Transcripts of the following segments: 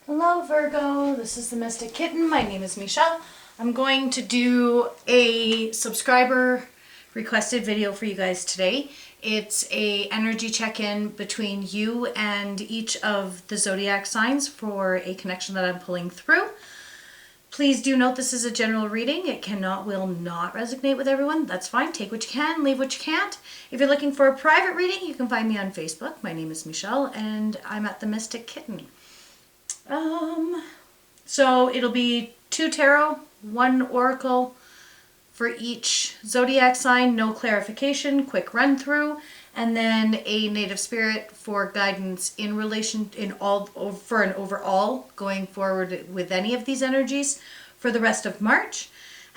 Hello Virgo, this is the Mystic Kitten. My name is Michelle. I'm going to do a subscriber requested video for you guys today. It's a energy check-in between you and each of the zodiac signs for a connection that I'm pulling through. Please do note this is a general reading. It will not resonate with everyone. That's fine. Take what you can, leave what you can't. If you're looking for a private reading, you can find me on Facebook. My name is Michelle and I'm at the Mystic Kitten. So it'll be 2 tarot, 1 oracle for each zodiac sign, no clarification, quick run through, and then a native spirit for guidance in relation for an overall going forward with any of these energies for the rest of March,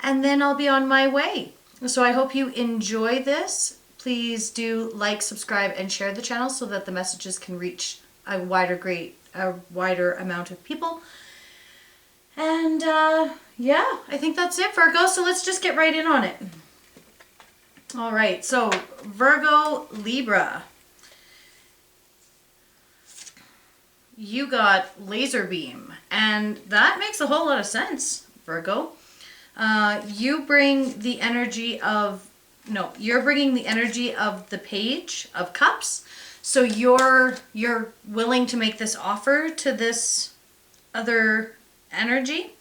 and then I'll be on my way. So I hope you enjoy this. Please do like, subscribe, and share the channel so that the messages can reach a wider amount of people. And yeah, I think that's it, Virgo. So let's just get right in on it. All right, so Virgo, Libra. You got laser beam, and that makes a whole lot of sense, Virgo. You're bringing the energy of the Page of Cups. So you're willing to make this offer to this other energy,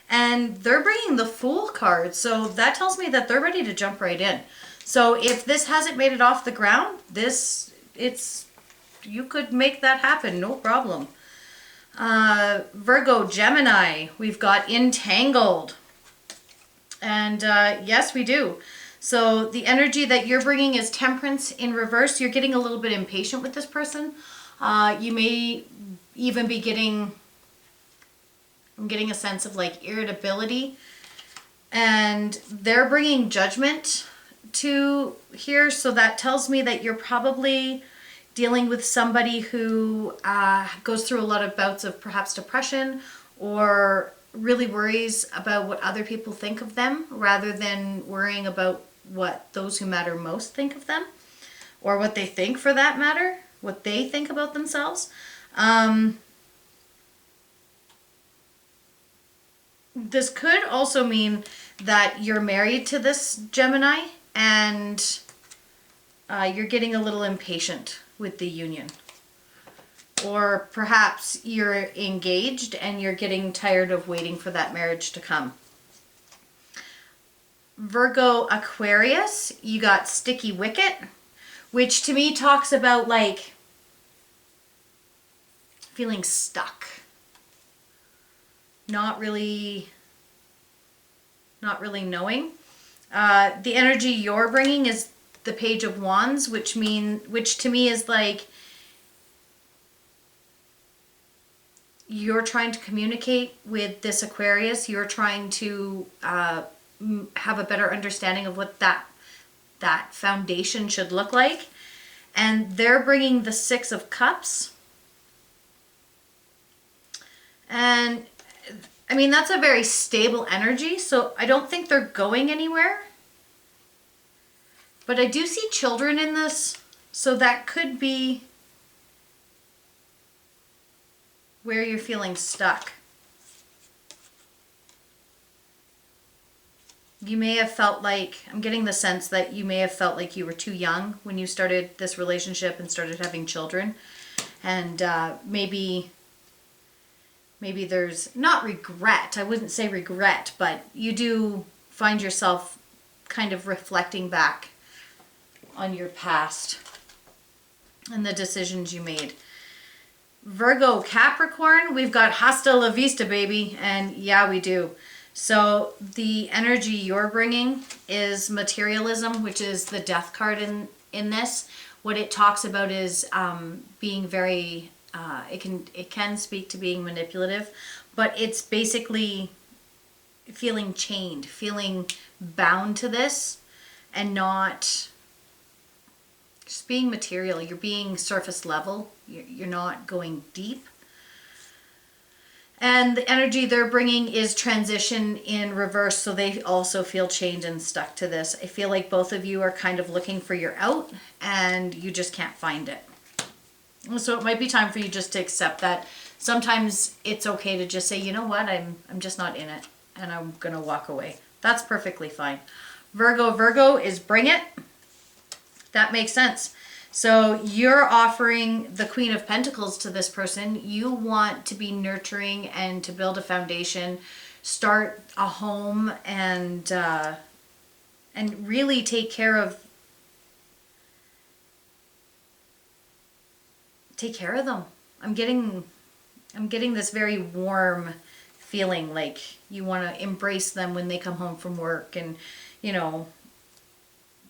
and they're bringing the Fool card. So that tells me that they're ready to jump right in. So if this hasn't made it off the ground, you could make that happen, no problem. Virgo, Gemini, we've got entangled. And yes, we do. So the energy that you're bringing is Temperance in reverse. You're getting a little bit impatient with this person. You may even be I'm getting a sense of like irritability. And they're bringing Judgment to here. So that tells me that you're probably dealing with somebody who goes through a lot of bouts of perhaps depression, or really worries about what other people think of them rather than worrying about what those who matter most think of them, or what they think, for that matter, what they think about themselves. This could also mean that you're married to this Gemini and you're getting a little impatient with the union. Or perhaps you're engaged and you're getting tired of waiting for that marriage to come. Virgo, Aquarius, you got Sticky Wicket, which to me talks about like feeling stuck. Not really knowing. The energy you're bringing is the Page of Wands, which to me is like you're trying to communicate with this Aquarius. You're trying to have a better understanding of what that foundation should look like. And they're bringing the 6 of Cups. And I mean, that's a very stable energy, so I don't think they're going anywhere. But I do see children in this, so that could be where you're feeling stuck. You may have felt like, I'm getting the sense that you may have felt like you were too young when you started this relationship and started having children. And maybe there's not regret, I wouldn't say regret, but you do find yourself kind of reflecting back on your past and the decisions you made. Virgo, Capricorn, we've got Hasta la Vista, baby, and yeah, we do. So the energy you're bringing is materialism, which is the Death card in this. What it talks about is being very it can speak to being manipulative, but it's basically feeling chained, feeling bound to this, and not just being material. You're being surface level. You're not going deep. And the energy they're bringing is transition in reverse, so they also feel chained and stuck to this. I feel like both of you are kind of looking for your out, and you just can't find it. So it might be time for you just to accept that Sometimes it's okay to just say, you know what, I'm just not in it, and I'm gonna walk away. That's perfectly fine. Virgo is bring it. That makes sense. So you're offering the Queen of Pentacles to this person. You want to be nurturing and to build a foundation, start a home, and really take care of them. I'm getting this very warm feeling, like you want to embrace them when they come home from work, and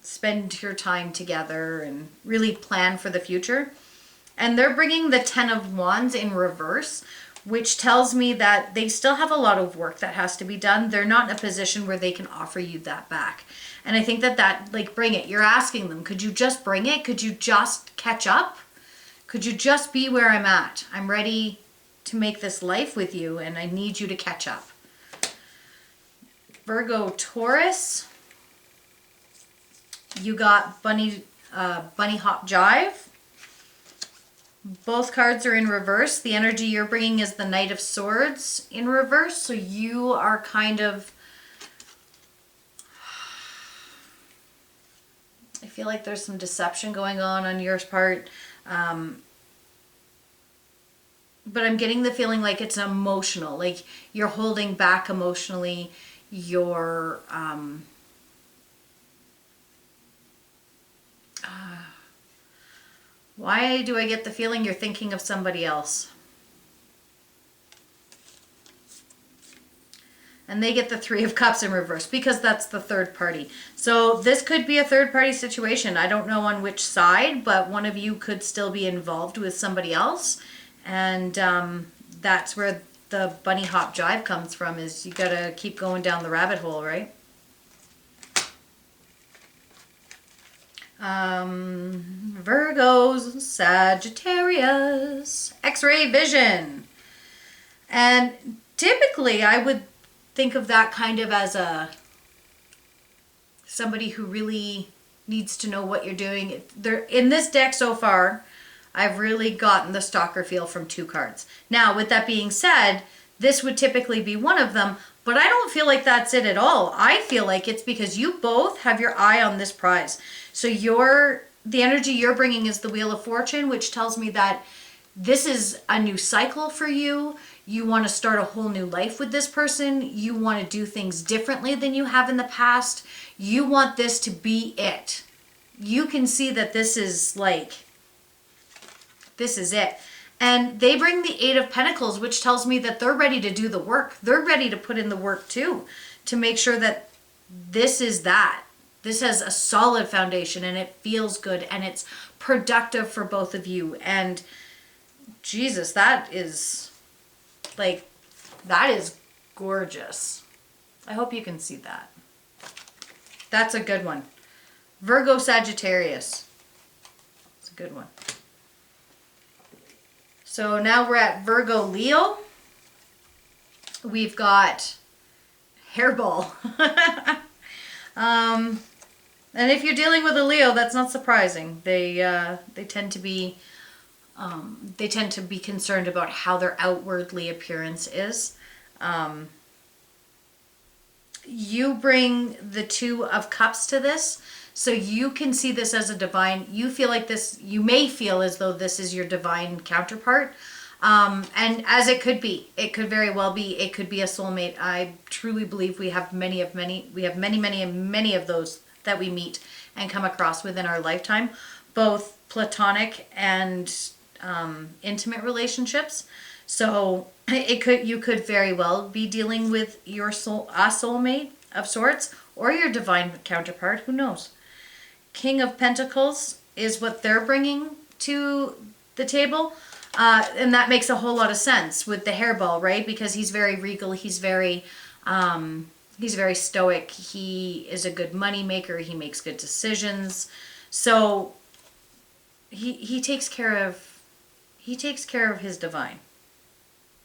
spend your time together and really plan for the future. And they're bringing the 10 of Wands in reverse, which tells me that they still have a lot of work that has to be done. They're not in a position where they can offer you that back. And I think that like, bring it. You're asking them, could you just bring it? Could you just catch up? Could you just be where I'm at? I'm ready to make this life with you, and I need you to catch up. Virgo, Taurus. You got bunny hop jive. Both cards are in reverse. The energy you're bringing is the Knight of Swords in reverse. So you are kind of, I feel like there's some deception going on your part. But I'm getting the feeling like it's emotional, like you're holding back emotionally. You're why do I get the feeling you're thinking of somebody else? And they get the Three of Cups in reverse because that's the third party. So this could be a third party situation. I don't know on which side, but one of you could still be involved with somebody else. And that's where the bunny hop jive comes from, is you gotta keep going down the rabbit hole, right? Virgos, Sagittarius, X-ray vision. And typically I would think of that kind of as somebody who really needs to know what you're doing. In this deck so far, I've really gotten the stalker feel from 2 cards. Now, with that being said, this would typically be one of them, but I don't feel like that's it at all. I feel like it's because you both have your eye on this prize. So the energy you're bringing is the Wheel of Fortune, which tells me that this is a new cycle for you. You want to start a whole new life with this person. You want to do things differently than you have in the past. You want this to be it. You can see that this is it. And they bring the Eight of Pentacles, which tells me that they're ready to do the work. They're ready to put in the work too, to make sure that this is that. This has a solid foundation and it feels good and it's productive for both of you. And Jesus, that is gorgeous. I hope you can see that. That's a good one. Virgo, Sagittarius. It's a good one. So now we're at Virgo, Leo. We've got hairball. And if you're dealing with a Leo, that's not surprising. They tend to be concerned about how their outwardly appearance is. You bring the Two of Cups to this, so you can see this as a divine. You may feel as though this is your divine counterpart. And as it could be, it could very well be, it could be a soulmate. I truly believe we have many of those that we meet and come across within our lifetime, both platonic and intimate relationships. So you could very well be dealing with a soulmate of sorts, or your divine counterpart, who knows. King of Pentacles is what they're bringing to the table. And that makes a whole lot of sense with the hairball, right? Because he's very regal. He's very stoic. He is a good money maker. He makes good decisions. So he takes care of his divine.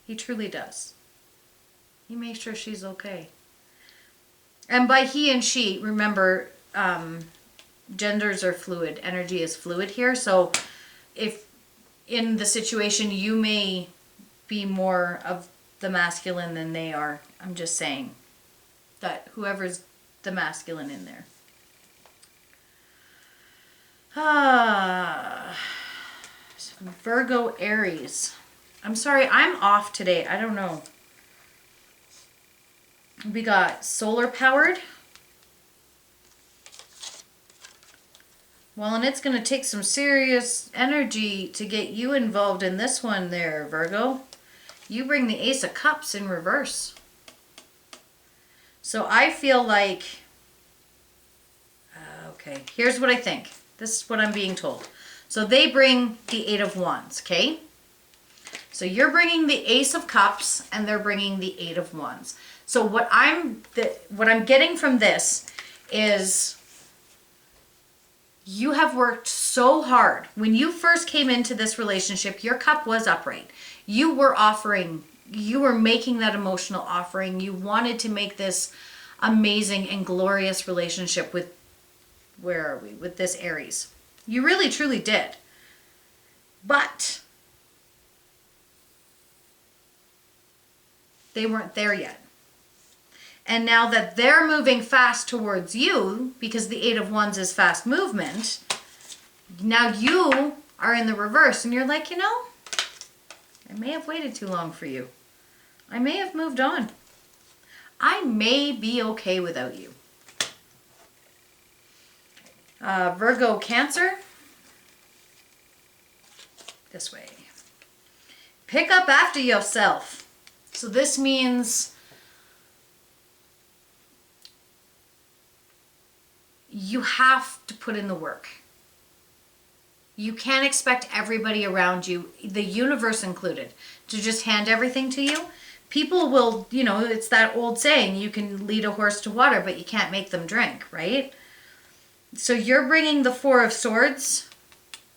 He truly does. He makes sure she's okay. And by he and she, remember, genders are fluid. Energy is fluid here. So if in the situation you may be more of the masculine than they are. I'm just saying that whoever's the masculine in there. Virgo, Aries. I'm sorry, I'm off today. I don't know. We got solar powered. Well, and it's going to take some serious energy to get you involved in this one there, Virgo. You bring the Ace of Cups in reverse. So I feel like, okay, here's what I think. This is what I'm being told. So they bring the Eight of Wands, okay? So you're bringing the Ace of Cups and they're bringing the Eight of Wands. So what I'm getting from this is you have worked so hard. When you first came into this relationship, your cup was upright. You were offering, you were making that emotional offering. You wanted to make this amazing and glorious relationship with, where are we, with this Aries. You really, truly did. But they weren't there yet. And now that they're moving fast towards you, because the Eight of Wands is fast movement, now you are in the reverse and you're like, you know, I may have waited too long for you. I may have moved on. I may be okay without you. Virgo, Cancer. This way. Pick up after yourself. So this means you have to put in the work. You can't expect everybody around you, the universe included, to just hand everything to you. People will, you know, it's that old saying, you can lead a horse to water, but you can't make them drink, right? So you're bringing the Four of Swords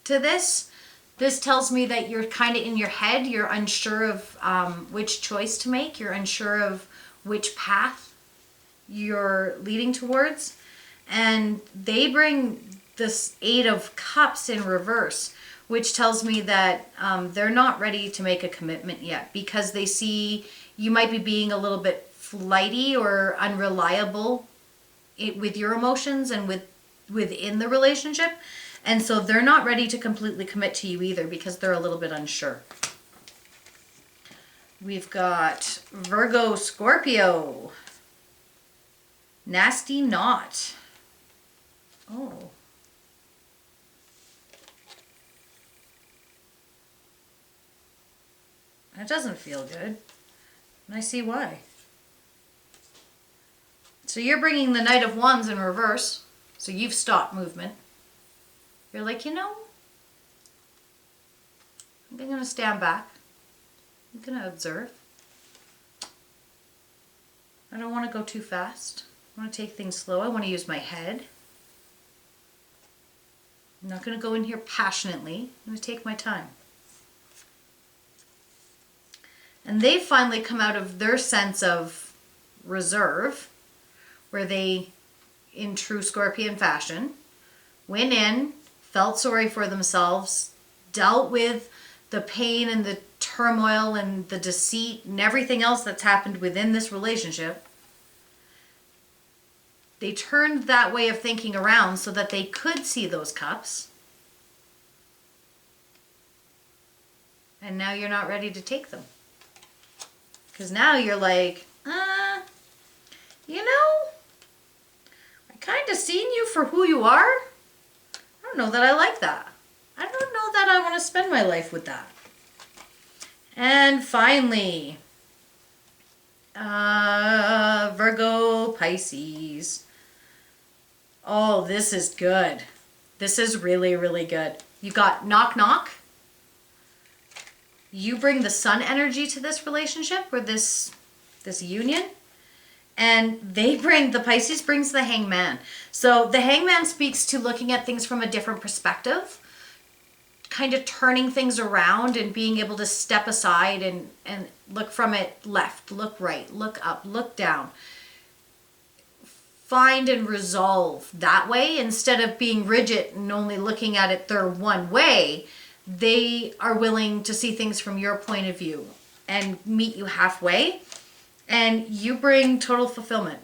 to this. This tells me that you're kind of in your head. You're unsure of which choice to make. You're unsure of which path you're leading towards. And they bring this Eight of Cups in reverse, which tells me that they're not ready to make a commitment yet because they see you might be being a little bit flighty or unreliable with your emotions and within the relationship. And so they're not ready to completely commit to you either because they're a little bit unsure. We've got Virgo, Scorpio. Nasty Knot. Oh. That doesn't feel good. And I see why. So you're bringing the Knight of Wands in reverse. So you've stopped movement. You're like, you know, I'm going to stand back. I'm going to observe. I don't want to go too fast. I want to take things slow. I want to use my head. I'm not going to go in here passionately. I'm going to take my time. And they finally come out of their sense of reserve, where they, in true Scorpion fashion, went in, felt sorry for themselves, dealt with the pain and the turmoil and the deceit and everything else that's happened within this relationship. They turned that way of thinking around so that they could see those cups. And now you're not ready to take them. Because now you're like, you know, I kind of seen you for who you are. I don't know that I like that. I don't know that I want to spend my life with that. And finally, Virgo, Pisces. Oh, this is good. This is really, really good. You got knock, knock. You bring the sun energy to this relationship or this union. And the Pisces brings the Hangman. So the Hangman speaks to looking at things from a different perspective, kind of turning things around and being able to step aside and look from it left, look right, look up, look down. Find and resolve that way instead of being rigid and only looking at it their one way. They are willing to see things from your point of view and meet you halfway, and you bring total fulfillment.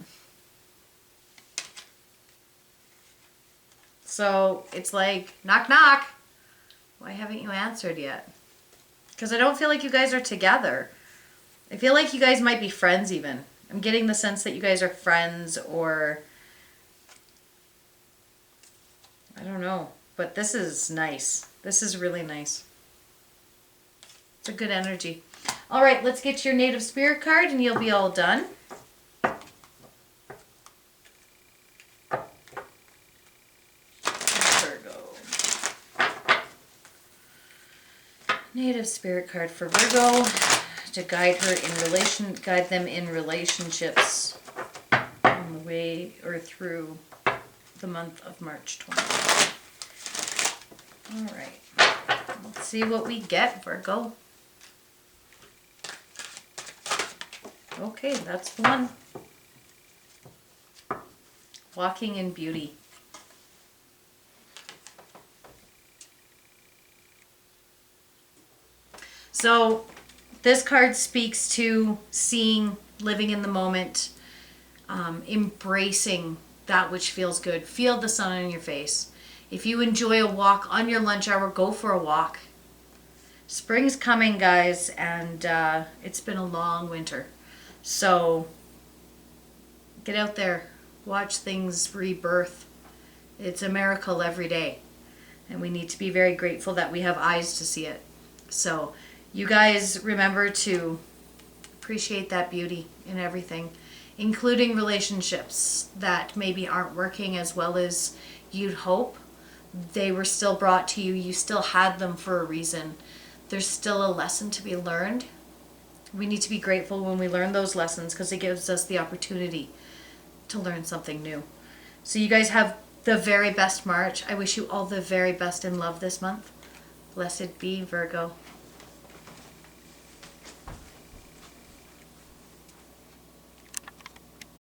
So it's like, knock, knock. Why haven't you answered yet? Because I don't feel like you guys are together. I feel like you guys might be friends even. I'm getting the sense that you guys are friends, or I don't know. But this is nice. This is really nice. It's a good energy. All right, let's get your native spirit card and you'll be all done. Virgo. Native spirit card for Virgo to guide them in relationships on the way or through the month of March 2020. All right, let's see what we get, Virgo. Okay, that's the one. Walking in beauty. So this card speaks to seeing, living in the moment, embracing that which feels good. Feel the sun on your face. If you enjoy a walk on your lunch hour, go for a walk. Spring's coming, guys, and it's been a long winter. So get out there, watch things rebirth. It's a miracle every day, and we need to be very grateful that we have eyes to see it. So you guys remember to appreciate that beauty in everything, including relationships that maybe aren't working as well as you'd hope. They were still brought to you. You still had them for a reason. There's still a lesson to be learned. We need to be grateful when we learn those lessons, because it gives us the opportunity to learn something new. So you guys have the very best March. I wish you all the very best in love this month. Blessed be, Virgo.